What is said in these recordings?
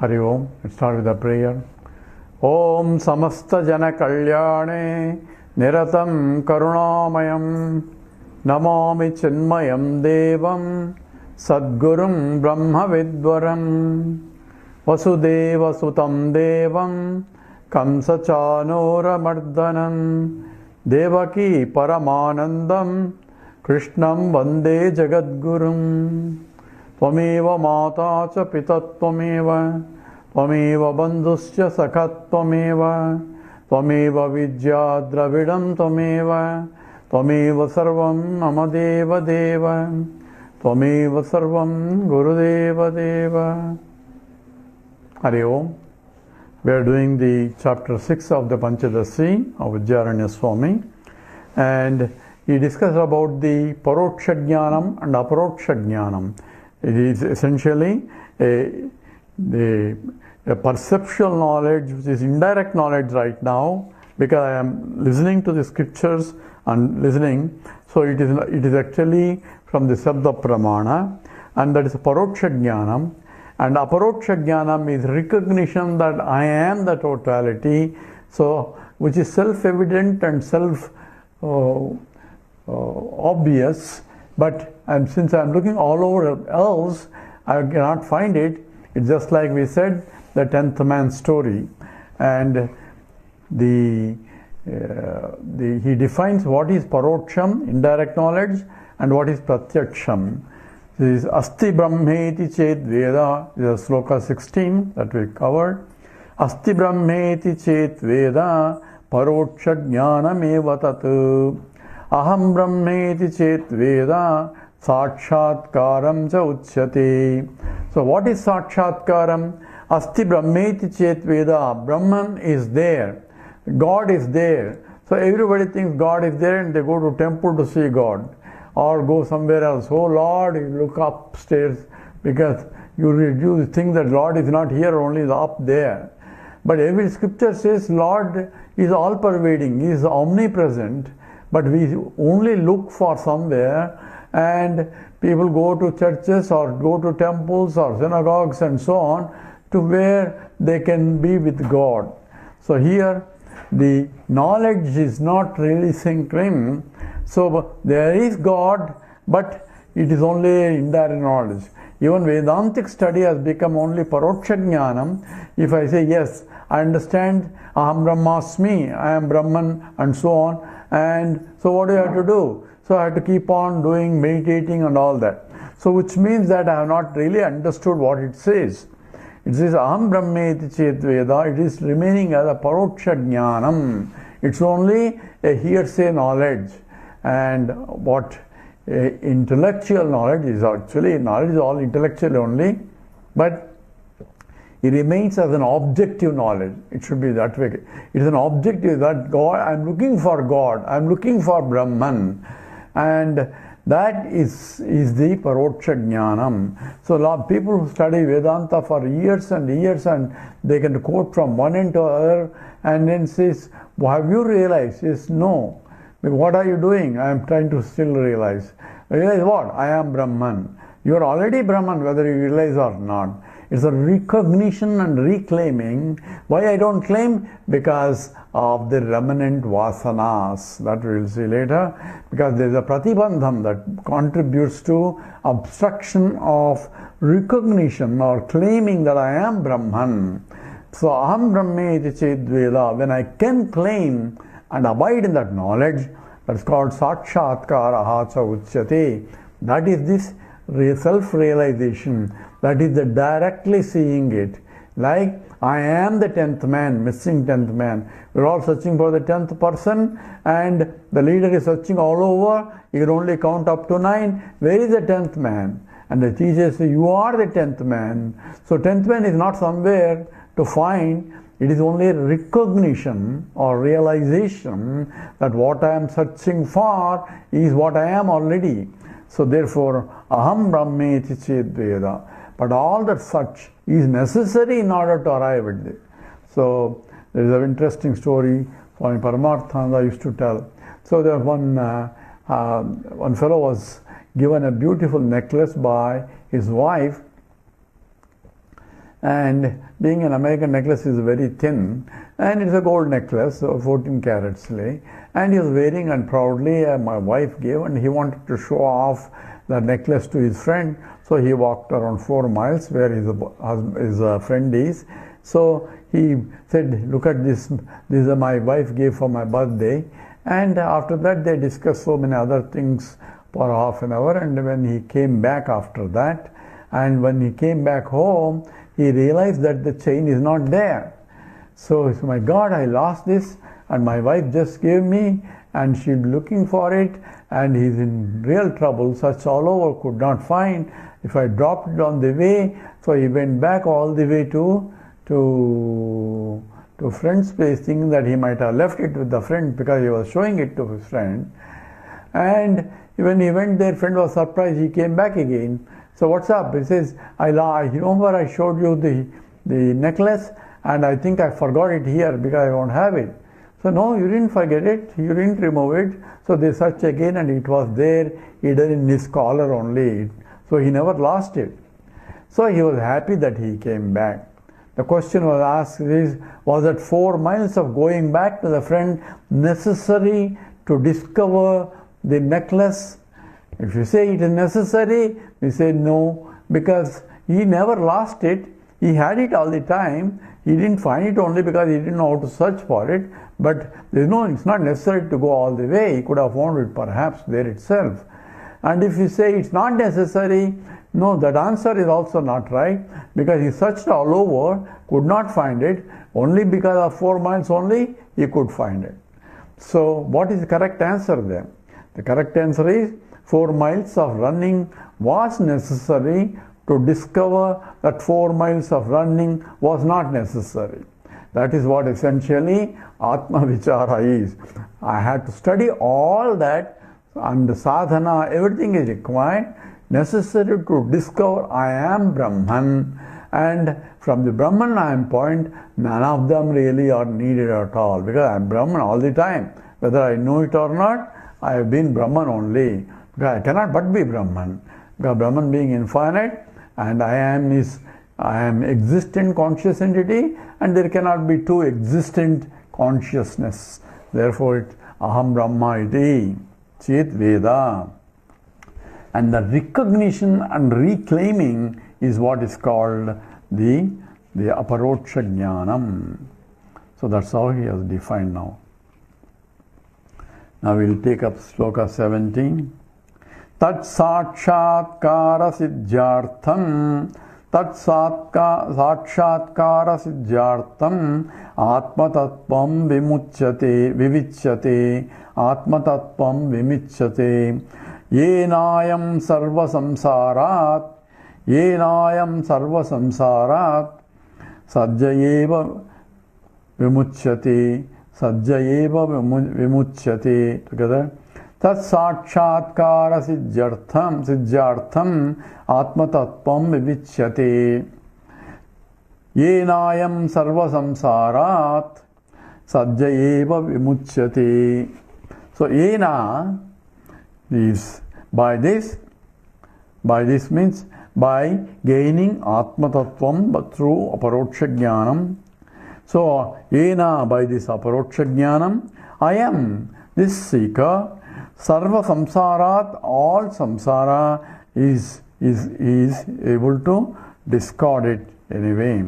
Hari Om. Let's start with a prayer. Om Samasta Jana Kalyane Niratam Karunamayam Namami Chinmayam Devam Sadgurum Brahma Vidwaram Vasudeva Sutam Devam Kamsa Chanora Mardanam Devaki Paramanandam Krishnam Vande Jagadgurum Tvameva Mata Cha Pita Tvameva Tvameva Bandhuscha Sakhat Tvameva Tvameva Vidya Dravidam Tvameva Tvameva Sarvam Mama Deva Deva Tvameva Sarvam Gurudeva Deva. Hari Om. We are doing the chapter 6 of the Panchadashi of Vidyaranya Swami, and he discussed about the Paroksha Jnanam and Aparoksha Jnanam. It is essentially a perceptual knowledge, which is indirect knowledge right now, because I am listening to the scriptures and listening. So it is actually from the Sabda Pramana, and that is Paroksha Jnanam. And Aparoksha Jnanam is recognition that I am the totality, so which is self-evident and self-obvious. But since I am looking all over else, I cannot find it. It's just like we said, the 10th man story. And he defines what is Paroksham, indirect knowledge, and what is Pratyaksham. This is Asti Brahmeti Chet Veda, this is Sloka 16 that we covered. Asti Brahmeti Chet Veda Paroksha Jnanam eva tatu Aham Brahmeti Chet Veda Sakshatkaram cha uchyate. So what is Sakshatkaram? Asti Brahmeti Chet Veda. Brahman is there. God is there. So everybody thinks God is there and they go to temple to see God, or go somewhere else. Oh Lord, you look upstairs, because you think that Lord is not here, only is up there. But every scripture says Lord is all pervading, He is omnipresent, but we only look for somewhere, and people go to churches or go to temples or synagogues and so on, to where they can be with God. So here the knowledge is not really synchronizing. So there is God, but it is only indirect knowledge. Even Vedantic study has become only Paroksha Jnanam. If I say, yes, I understand, Aham Brahmasmi, I am Brahman, and so on. And so what do I have to do? So I have to keep on doing, meditating and all that. So which means that I have not really understood what it says. It says, Aham Brahmeti Chet Veda, it is remaining as a Paroksha Jnanam. It's only a hearsay knowledge. And what intellectual knowledge is actually, knowledge is all intellectual only, but it remains as an objective knowledge. It should be that way. It is an objective that God, I am looking for God, I am looking for Brahman, and that is the Paroksha Jnanam. So a lot of people who study Vedanta for years and years, and they can quote from one end to other, and then says, well, have you realized? Says, no. What are you doing? I am trying to still realize. Realize what? I am Brahman. You are already Brahman, whether you realize or not. It's a recognition and reclaiming. Why I don't claim? Because of the remnant vasanas. That we will see later. Because there is a pratibandham that contributes to obstruction of recognition or claiming that I am Brahman. So, Aham Brahmeti Chet Veda, when I can claim and abide in that knowledge, that's called Sakshatkara cha uchyate. That is this self-realization, that is the directly seeing it. Like, I am the 10th man, missing 10th man. We're all searching for the 10th person, and the leader is searching all over. You can only count up to 9. Where is the 10th man? And the teacher says, you are the 10th man. So 10th man is not somewhere to find. It is only recognition or realization that what I am searching for is what I am already. So therefore, Aham Brahmeti Chet Veda. But all that such is necessary in order to arrive at it. So there is an interesting story Swami Paramarthananda used to tell. So there one fellow was given a beautiful necklace by his wife, And being an American necklace is very thin, and it's a gold necklace, so 14 carats lay. And he was wearing, and proudly my wife gave, and he wanted to show off the necklace to his friend. So he walked around 4 miles where his friend is. So he said, look at this, these are my wife gave for my birthday. And after that they discussed so many other things for half an hour. And when he came back after that, and when he came back home, he realized that the chain is not there. So he said, my God, I lost this, and my wife just gave me, and she's looking for it, and he's in real trouble, searched all over, could not find. If I dropped it on the way, so he went back all the way to friend's place, thinking that he might have left it with the friend because he was showing it to his friend. And when he went there, friend was surprised. He came back again. So what's up? He says, I remember I showed you the necklace, and I think I forgot it here because I don't have it. So no, you didn't forget it, you didn't remove it. So they searched again, and it was there, hidden in his collar only. So he never lost it. So he was happy that he came back. The question was asked is, was that 4 miles of going back to the friend necessary to discover the necklace? If you say it is necessary, we say no, because he never lost it. He had it all the time. He didn't find it only because he didn't know how to search for it. But it's not necessary to go all the way. He could have found it perhaps there itself. And if you say it's not necessary, no, that answer is also not right, because he searched all over, could not find it. Only because of 4 miles only, he could find it. So what is the correct answer then? The correct answer is 4 miles of running was necessary to discover that 4 miles of running was not necessary. That is what essentially Atma Vichara is. I had to study all that, and the sadhana, everything is required, necessary to discover I am Brahman. And from the Brahman I am point, none of them really are needed at all, because I am Brahman all the time. Whether I know it or not, I have been Brahman only. Because I cannot but be Brahman. Because Brahman being infinite, and I am existent conscious entity, and there cannot be two existent consciousness. Therefore, it Aham Brahma iti Chet Veda. And the recognition and reclaiming is what is called the Aparoksha Jnanam. So that's how he has defined now. Now we'll take up sloka 17. Tat sakshatkara siddhyartham sakshatkara siddhyartham atmatatvam vivichyate atmatatvam vimichyate yenayam sarva samsarat sajjayeva vimuchyate together. Tat sakshatkara siddhyartham atmatatvam vivichyate yenayam sarva samsarat sajjayeva vimuchyate. So yena is by this means by gaining atmatattvam, but through aparoksha jnanam. So yena, by this aparoksha jnanam, I am this seeker. Sarva samsarat, all samsara is able to discard it anyway.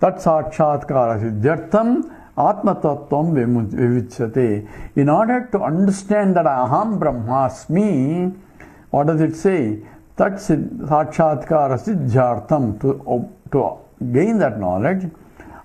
Tat sakshatkara siddhyartham atmatattvam vivichyate. In order to understand that aham brahmasmi, what does it say? Tat sakshatkara siddhyartham, to gain that knowledge,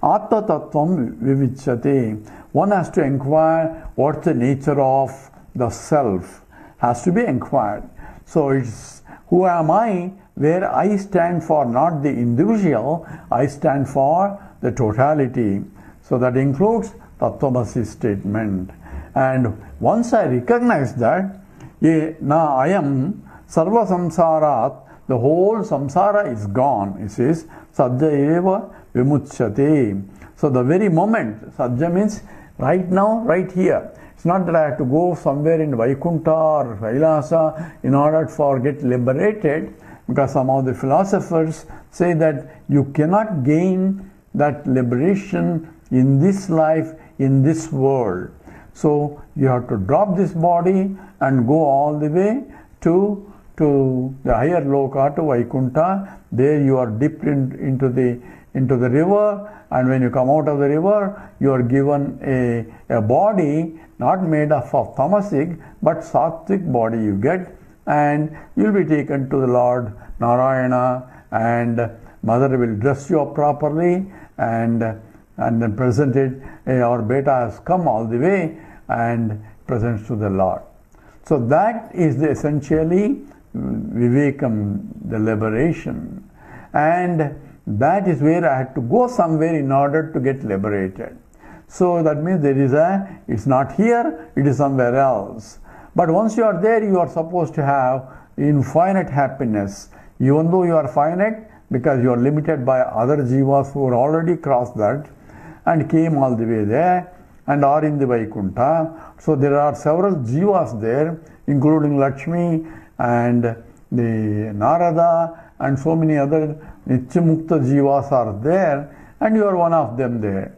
atmatattvam vivichyate. One has to inquire what's the nature of the self, has to be inquired. So it's who am I, where I stand for not the individual, I stand for the totality. So that includes Tattvamasi statement. And once I recognize that, now I am sarva samsarat, the whole samsara is gone. It says sajjayeva vimuchyate. So the very moment, sajja means right now, right here. It's not that I have to go somewhere in Vaikuntha or Kailasa in order to get liberated. because some of the philosophers say that you cannot gain that liberation in this life, in this world. So you have to drop this body and go all the way to the higher loka, to Vaikuntha. There you are dipped into the river, and when you come out of the river, you are given a body not made of tamasic but sattvic body you get, and you will be taken to the Lord Narayana, and mother will dress you up properly and then present it. Our beta has come all the way and presents to the Lord. So that is essentially Vivekam, the liberation, and that is where I had to go somewhere in order to get liberated. So that means it's not here, it is somewhere else. But once you are there, you are supposed to have infinite happiness, even though you are finite, because you are limited by other jivas who are already crossed that and came all the way there and are in the Vaikuntha. So there are several jivas there, including Lakshmi and the Narada and so many other Nityamukta jivas are there, and you are one of them there.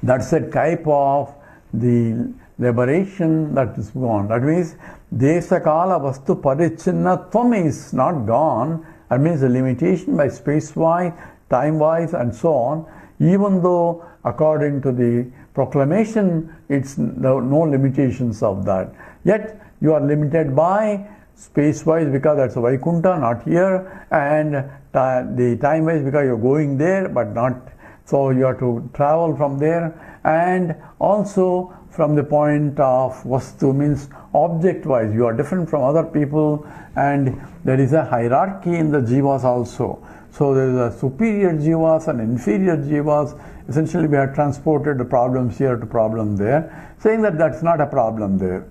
That's a type of the liberation that is gone. That means Desakala Vastu Parichinnattvam is not gone. That means the limitation by space-wise, time-wise and so on, even though according to the proclamation it's no limitations of that. Yet you are limited by space-wise because that's a Vaikuntha, not here, and the time-wise because you're going there but not. So you have to travel from there, and also from the point of Vastu means object-wise. You are different from other people, and there is a hierarchy in the jivas also. So there is a superior jivas and inferior jivas. Essentially we have transported the problems here to problem there, saying that that's not a problem there.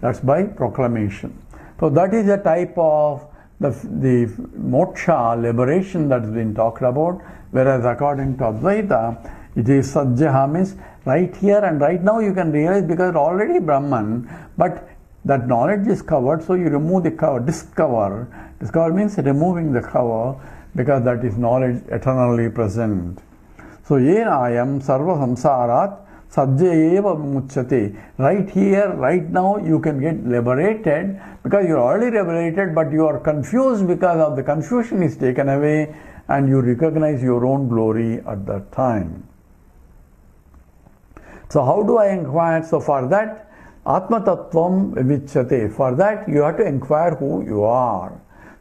That's by proclamation. So that is a type of the moksha, liberation that has been talked about, whereas according to Advaita, it is sajjaha, means right here and right now you can realize because already Brahman, but that knowledge is covered, so you remove the cover, discover. Discover means removing the cover, because that is knowledge eternally present. So yena ayam sarva samsarat sajjayeva muchyate. Right here, right now you can get liberated, because you are already liberated, but you are confused because of the confusion is taken away, and you recognize your own glory at that time. So how do I inquire? So for that, Atma Tattvam Vichyate. For that, you have to inquire who you are.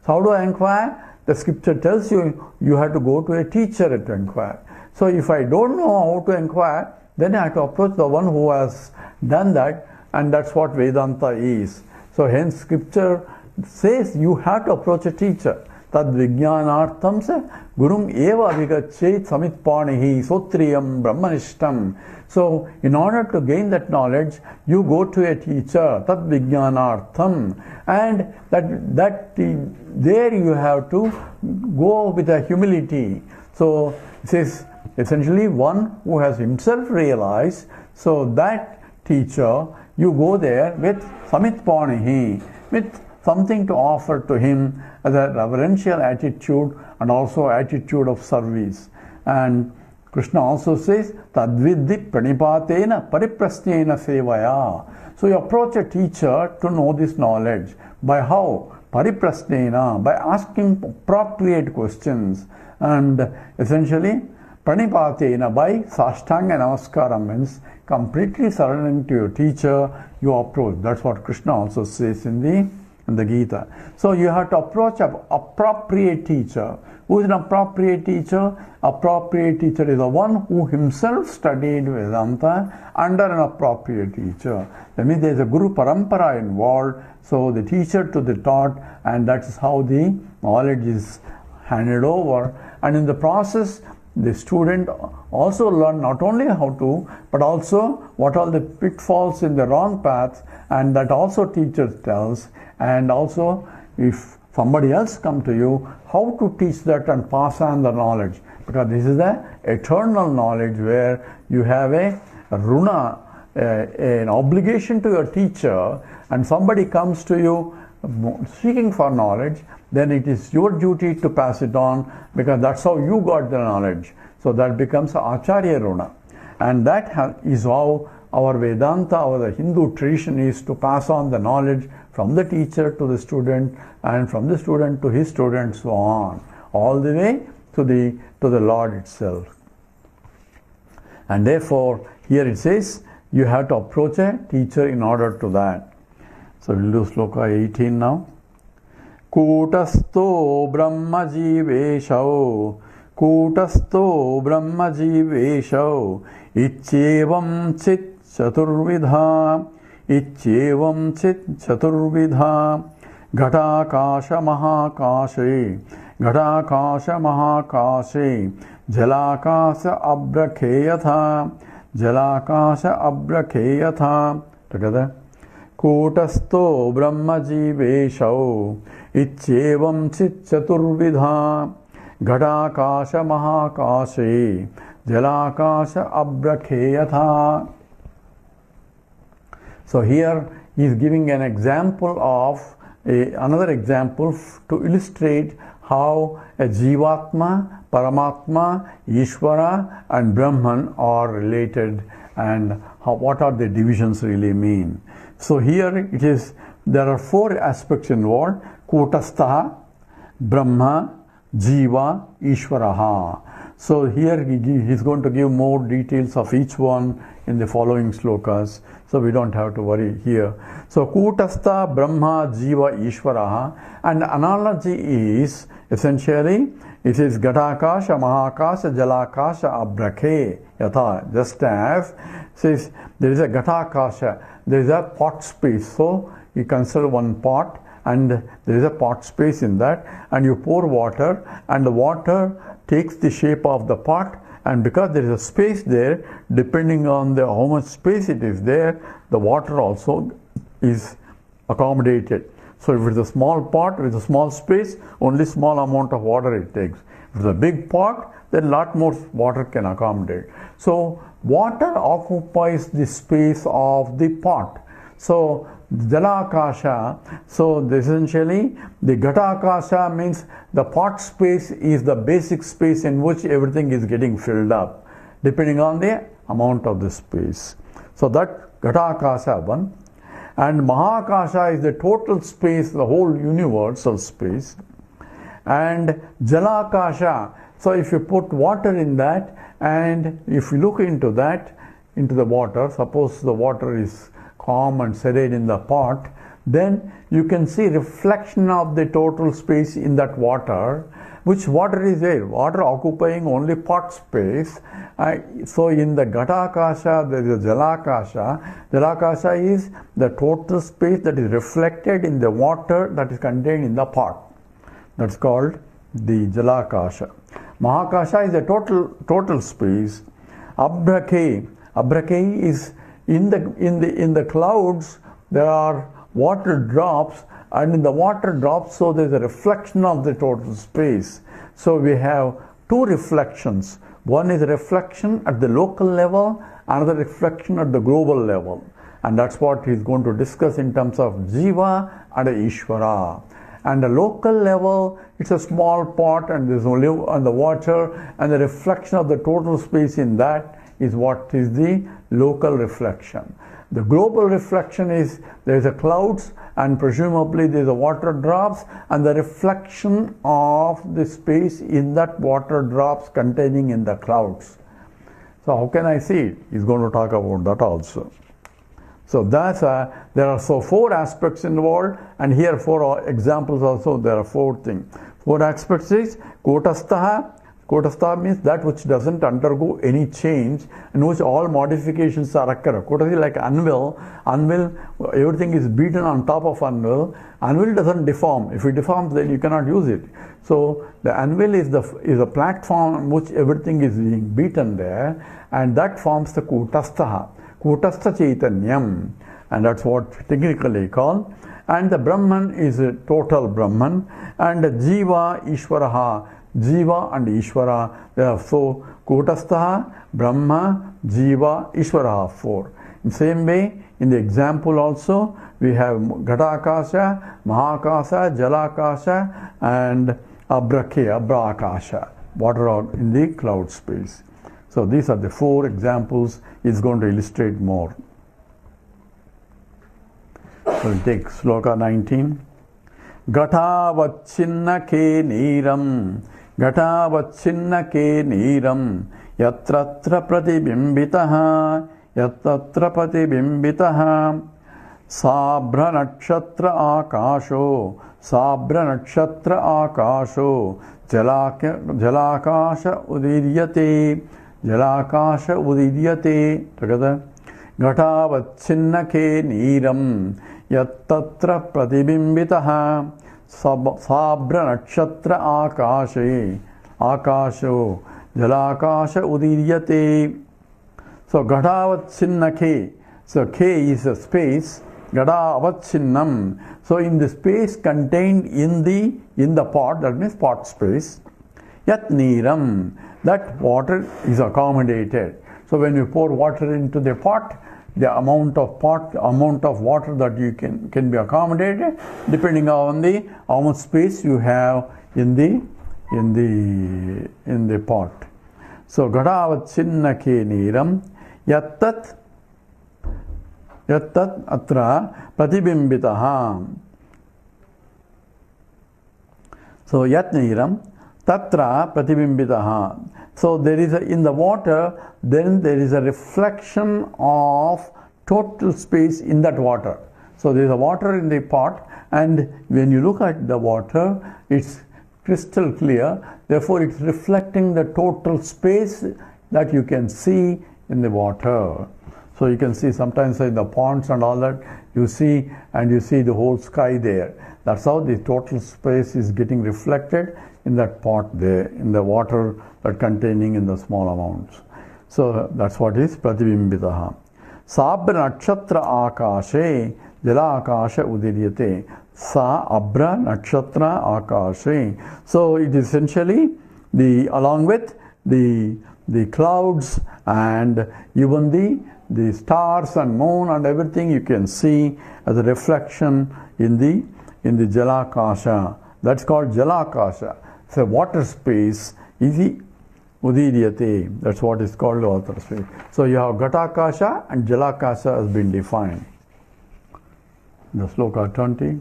So how do I inquire? The scripture tells you, you have to go to a teacher to inquire. So if I don't know how to inquire, then I have to approach the one who has done that, and that's what Vedanta is. So hence scripture says you have to approach a teacher. Tad vijnanartham se gurum eva vigachet samitpanihi sotriyam brahmanishtam. So in order to gain that knowledge, you go to a teacher, tad vijnanartham, and there you have to go with a humility. So it says essentially one who has himself realized, so that teacher, you go there with samitpanihi, with something to offer to him as a reverential attitude and also attitude of service. And Krishna also says, Tadvidhi pranipatena pariprasnena sevaya. So you approach a teacher to know this knowledge. By how? Pariprasnena, by asking appropriate questions. And essentially, pranipatena, by sashtanga namaskaram, means completely surrendering to your teacher, you approach. That's what Krishna also says in the Gita. So you have to approach an appropriate teacher. Who is an appropriate teacher? Appropriate teacher is the one who himself studied Vedanta under an appropriate teacher. That means there is a Guru Parampara involved, so the teacher to the taught, and that is how the knowledge is handed over. And in the process, the student also learn not only how to, but also what are the pitfalls in the wrong path, and that also teacher tells. And also, if somebody else come to you, how to teach that and pass on the knowledge, because this is the eternal knowledge where you have a runa, an obligation to your teacher, and somebody comes to you seeking for knowledge, then it is your duty to pass it on, because that's how you got the knowledge. So that becomes Acharya Runa. And that is how our Vedanta, our Hindu tradition is to pass on the knowledge from the teacher to the student, and from the student to his student, so on, all the way to the Lord itself. And therefore, here it says, you have to approach a teacher in order to that. So we'll do sloka 18 now. Kutasto Brahma Jiveshau, Kutasto Brahma Jiveshau, Ichyevam Chit Chaturvidha, Ichyevam Chit Chaturvidha, Ghatakasha Mahakashe, Ghatakasha Mahakashe, Jalakasha Abrakeyatha, Jalakasha Abrakeyatha. Together. Kutasto Brahma Jiveshau, Ichyevam Chit Chaturvidha, Ghatakasha Mahakashe, Jalakasha Abrakeyatha. So here he is giving an example of another example to illustrate how a Jivatma, Paramatma, Ishvara and Brahman are related, and what are the divisions really mean. So here it is, there are four aspects involved: Kutastaha, Brahma, Jiva, Ishvaraha. So here he is going to give more details of each one in the following slokas, so we don't have to worry here. So Kutastha, Brahma, Jiva, Ishvaraha, and the analogy is essentially it is Ghatakasha, Mahakasha, Jalakasha, Abrake, Yatha. Just as says there is a Ghatakasha, there is a pot space. So you consider one pot, and there is a pot space in that, and you pour water, and the water takes the shape of the pot, and because there is a space there, depending on how much space it is there, the water also is accommodated. So if it's a small pot with a small space, only small amount of water it takes. If it's a big pot, then a lot more water can accommodate. So water occupies the space of the pot. So Jalakasha, so essentially the Ghatakasha means the pot space is the basic space in which everything is getting filled up, depending on the amount of the space. So that Ghatakasha one. And Mahakasha is the total space, the whole universal space. And Jalakasha, so if you put water in that, and if you look into that, into the water, suppose the water is calm and serene in the pot, then you can see reflection of the total space in that water. Which water is there? Water occupying only pot space. So in the Ghatakasha, there is a Jalakasha. Jalakasha is the total space that is reflected in the water that is contained in the pot. That's called the Jalakasha. Mahakasha is the total space. Abrake is in the clouds there are water drops, and in the water drops, so there is a reflection of the total space. So we have two reflections. One is a reflection at the local level, another reflection at the global level. And that's what he is going to discuss in terms of Jiva and Ishvara. And the local level, it's a small pot and there's only on the water, and the reflection of the total space in that is what is the local reflection. The global reflection is there is a clouds, and presumably there is a water drops, and the reflection of the space in that water drops containing in the clouds. So how can I see it? He's going to talk about that also. So that's there are four aspects involved, and here four examples also. There are four things. Four aspects is Kutastaha. Kutastaha means that which doesn't undergo any change, in which all modifications are occur. Kutastaha is like anvil. Anvil, everything is beaten on top of anvil. Anvil doesn't deform. If it deforms, then you cannot use it. So the anvil is a platform on which everything is being beaten there, and that forms the Kutastaha. Kutastha Chaitanyam, and that's what technically called. And the Brahman is a total Brahman, and the Jiva, Ishvaraha, Jiva and Ishvara. So Kutastha, Brahma, Jiva, Ishvaraha, four. In the same way, in the example also, we have Ghatakasha, Mahakasha, Jalakasha, and Abrakasha, water in the cloud space. So these are the 4 examples. It's going to illustrate more. So we'll take Sloka 19. Gatavacchinnake neeram, Gatavacchinnake neeram, Yatratra pratibimbitaha, Yatratra pratibimbitaha, Sabra nakshatra akasho, Sabra nakshatra akasho, Jalakasha udiryate, Jalakasha udiryate. Together. Gatavacchinnake neeram, Yattatra pratibimbitaha, Sabra nakshatra akashe, Akasho, Jalakasha udiryate. So Gatavacchinnake, so K is a space, Gatavacchinnam. So in the space contained in the pot, that means pot space, Yat neeram, that water is accommodated. So when you pour water into the pot, the amount of water that you can be accommodated depending on the how much space you have in the pot. So Gatavacchinnake neeram, Yattat atra pratibimbitaha. So Yat neeram, Tatra pratibimbitaha. So there is in the water, then there is a reflection of total space in that water. So there is a water in the pot, and when you look at the water, it's crystal clear. Therefore, it's reflecting the total space that you can see in the water. So you can see sometimes in the ponds and all that, you see the whole sky there. That's how the total space is getting reflected in that pot there, in the water that containing in the small amounts. So that's what is pratibimbitaha. Sabra nakshatra akashe, jala akasha udiryate. Sa abra nakshatra akashe. So it is essentially along with the clouds and even the stars and moon and everything you can see as a reflection in the jalakasha. That's called jalakasha. So water space is the udiryate. That's what is called water space. So you have Ghatakasha and Jalakasha has been defined. The sloka 20.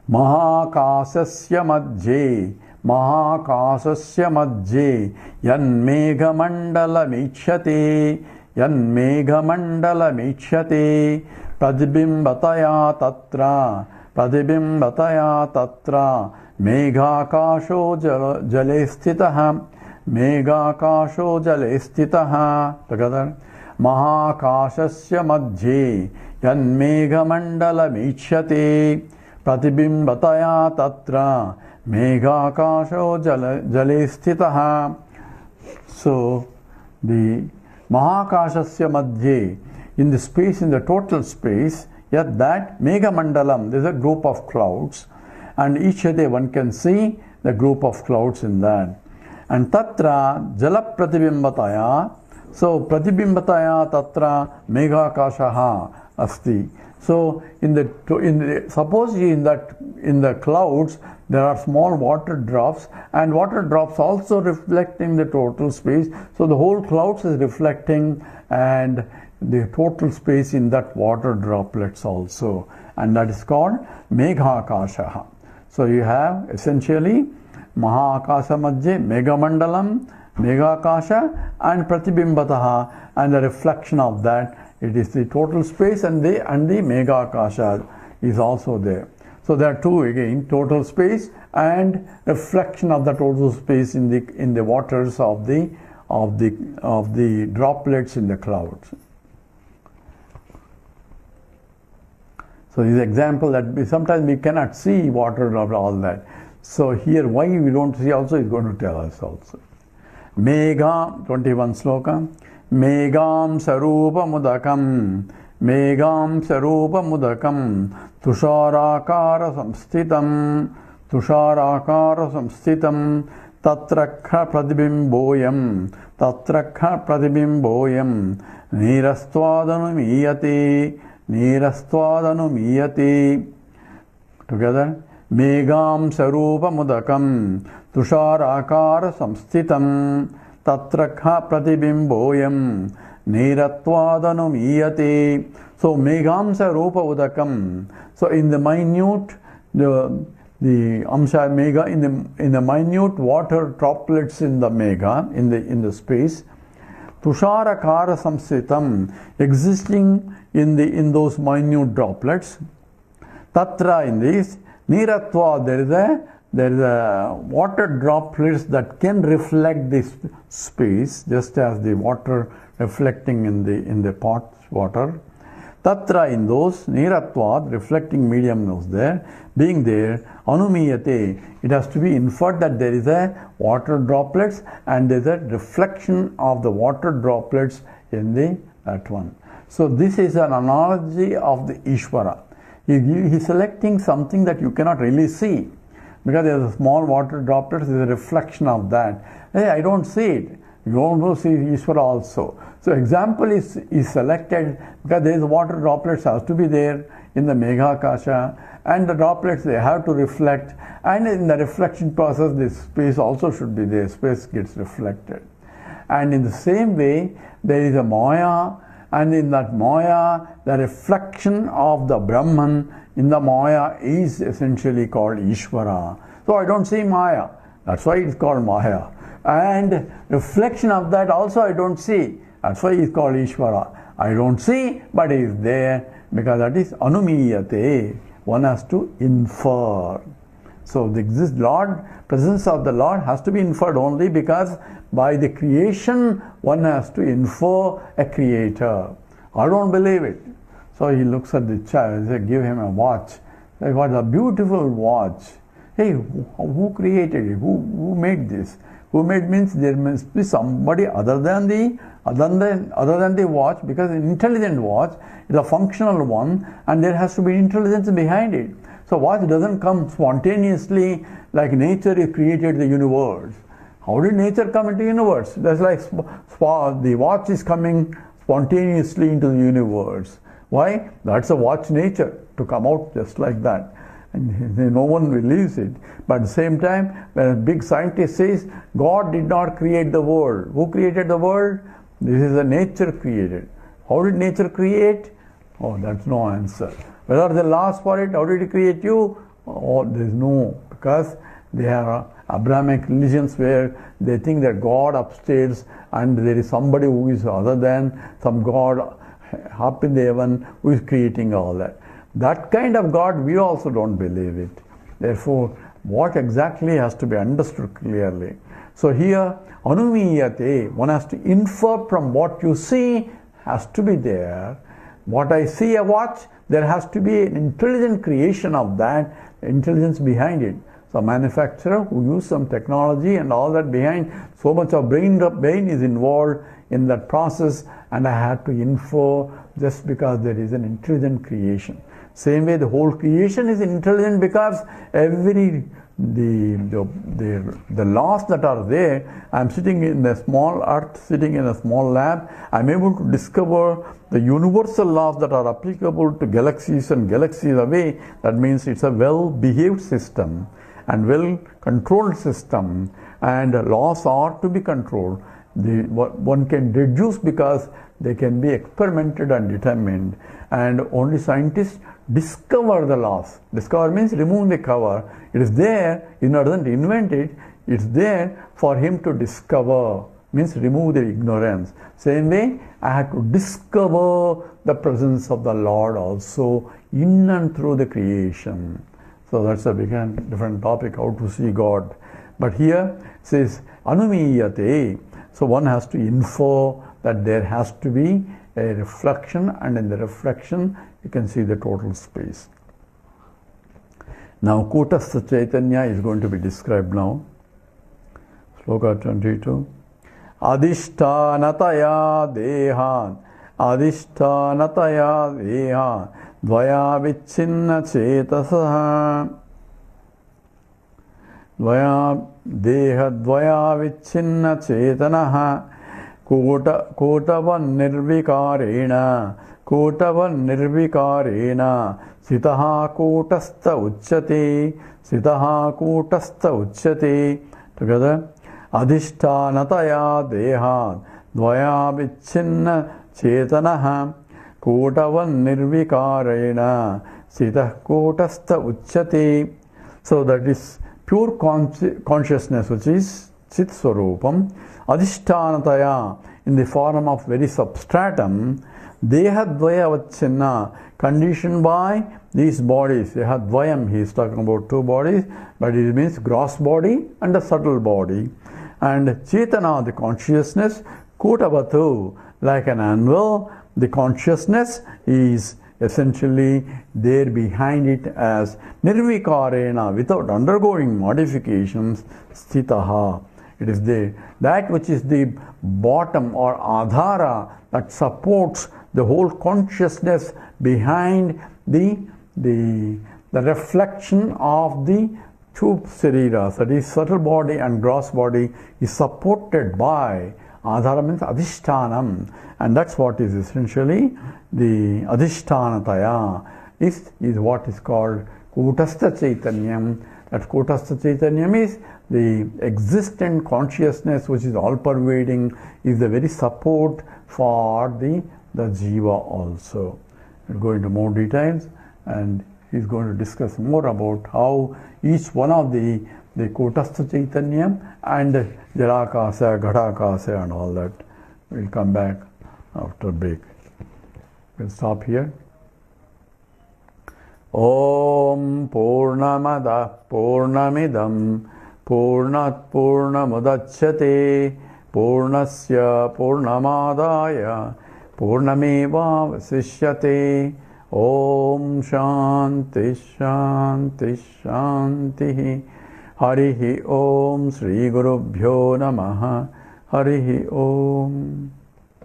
Mahakasasya madhye, Mahakasasya madhye, yan megha mandala michyate, yan megha mandala michyate, pradibimbataya tatra, pradibimbataya tatra, Meghakasho jale sthitaha, Meghakasho jale sthitaha. Together. Mahakashasya madhye, yan megha mandala michyate, pratibimbataya tatra, Meghakasho jale sthitaha. So the Mahakashasya madhye, in the space, in the total space, yet that megha mandalam, there is a group of clouds. And each day one can see the group of clouds in that. And tatra jala pratibimbataya. So pratibimbataya tatra meghakashaha asti. So in suppose in the clouds there are small water drops, and water drops also reflecting the total space. So the whole clouds is reflecting and the total space in that water droplets also, and that is called meghakashaha. So you have essentially Mahakasha Madhye, Megamandalam, Megakasha, and Pratibimbataha, and the reflection of that, it is the total space, and the Megakasha is also there. So there are two again, total space and reflection of the total space in the waters of the droplets in the clouds. So this example that sometimes we cannot see water or all that. So here why we don't see also is going to tell us also. Megha, 21 sloka. Megham sarupa mudakam, Megham sarupa mudakam, Tusharakara samstitam, Tusharakara samstitam, Tatrakha pratibimboyam, Tatrakha pratibimboyam, Nirastvadanumiyati, Nirastvadanumiyati. Together. Megam sarupa mudakam, Tusharakara samstitam, Tatrakha pratibimboyam, Niratvadhanumiyate. So Megam sarupa udakam. So in the minute, the Amsha Mega, in the minute water droplets in the Mega, in the space, Tusharakara samstitam, existing in those minute droplets. Tatra, in this Niratva, there is a water droplets that can reflect this space, just as the water reflecting in the pot water. Tatra, in those Niratva, reflecting medium was there, being there, Anumiyate, it has to be inferred that there is a water droplets and there is a reflection of the water droplets in that one. So this is an analogy of the Ishvara. He is selecting something that you cannot really see, because there is a small water droplets, there is a reflection of that. Hey, I don't see it. You don't see Ishvara also. So example is selected because there is water droplets has to be there in the Meghakasha, and the droplets, they have to reflect, and in the reflection process this space also should be there, space gets reflected. And in the same way there is a Maya, and in that Maya the reflection of the Brahman in the Maya is essentially called Ishvara. So I don't see Maya, that's why it's called Maya. And reflection of that also I don't see, that's why it's called Ishvara. I don't see, but it is there, because that is Anumiyate. One has to infer. So the presence of the Lord has to be inferred only because by the creation one has to infer a creator. I don't believe it. So he looks at the child, they give him a watch. Like, what a beautiful watch. Hey, who created it? Who made this? Who made means there must be somebody other than the watch, because an intelligent watch is a functional one and there has to be intelligence behind it. So watch doesn't come spontaneously like nature created the universe. How did nature come into the universe? That's like the watch is coming spontaneously into the universe. Why? That's a watch nature, to come out just like that. And no one believes it. But at the same time, when a big scientist says, God did not create the world. Who created the world? This is a nature created. How did nature create? Oh, that's no answer. What are the laws for it? How did it create you? Oh, there's no. Because they are Abrahamic religions where they think that God upstairs and there is somebody who is other than some God up in the heaven who is creating all that. That kind of God, we also don't believe it. Therefore, what exactly has to be understood clearly. So here, Anumiyate, one has to infer from what you see has to be there. What I see a watch, there has to be an intelligent creation of that, intelligence behind it. So manufacturer who use some technology and all that behind, so much of brain is involved in that process, and I had to infer just because there is an intelligent creation. Same way the whole creation is intelligent because the laws that are there, I'm sitting in a small earth, sitting in a small lab, I'm able to discover the universal laws that are applicable to galaxies and galaxies away. That means it's a well-behaved system and well-controlled system, and laws are to be controlled. One can deduce because they can be experimented and determined, and only scientists discover the laws. Discover means remove the cover. It is there, he doesn't invent it, it's there for him to discover, means remove the ignorance. Same way, I had to discover the presence of the Lord also in and through the creation. So that's a different topic, how to see God. But here it says Anumiyate. So one has to infer that there has to be a reflection, and in the reflection you can see the total space. Now Kutastha Chaitanya is going to be described now. Sloka 22. Adhishtanataya dehan, Adhishtanataya dehan, Dvaya vichinna chetasaha, Dehadvaya vicchinna chetanaha Kotavan nirvikarena Sitaha kotastha uchyate. Together. Adhishtanataya deha dvaya vicchinna chetanaha Kotavan nirvikarena Sitah kotastha uchyate. So that is pure consciousness, which is Chit Swarupam. Adhishtanataya, in the form of very substratum, Dehadvaya Vachinna, conditioned by these bodies. Dehadvayam, he is talking about two bodies, but it means gross body and a subtle body. And Chetana, the consciousness, Kotavatu, like an anvil, the consciousness is essentially there behind it as Nirvikarena, without undergoing modifications, Sthitaha. It is that which is the bottom or adhara that supports the whole consciousness behind the reflection of the two sariras, that is subtle body and gross body, is supported by adhara, means adhishtanam, and that's what is essentially the adhishtanataya is what is called Kutastha Chaitanyam. That Kutastha Chaitanyam is the existent consciousness which is all pervading, is the very support for the Jiva also. We'll go into more details, and he's going to discuss more about how each one of the Kutastha Chaitanyam and Jarakasa, Ghadakasa and all that. We'll come back after break. We'll stop here. Om Purnamada Purnamidam Purnat Purnamudachyate Purnasya Purnamadaya Purnameva Vasishyate. Om Shanti Shanti Shanti. Harihi Om Sri Gurubhyo Namaha. Harihi Om.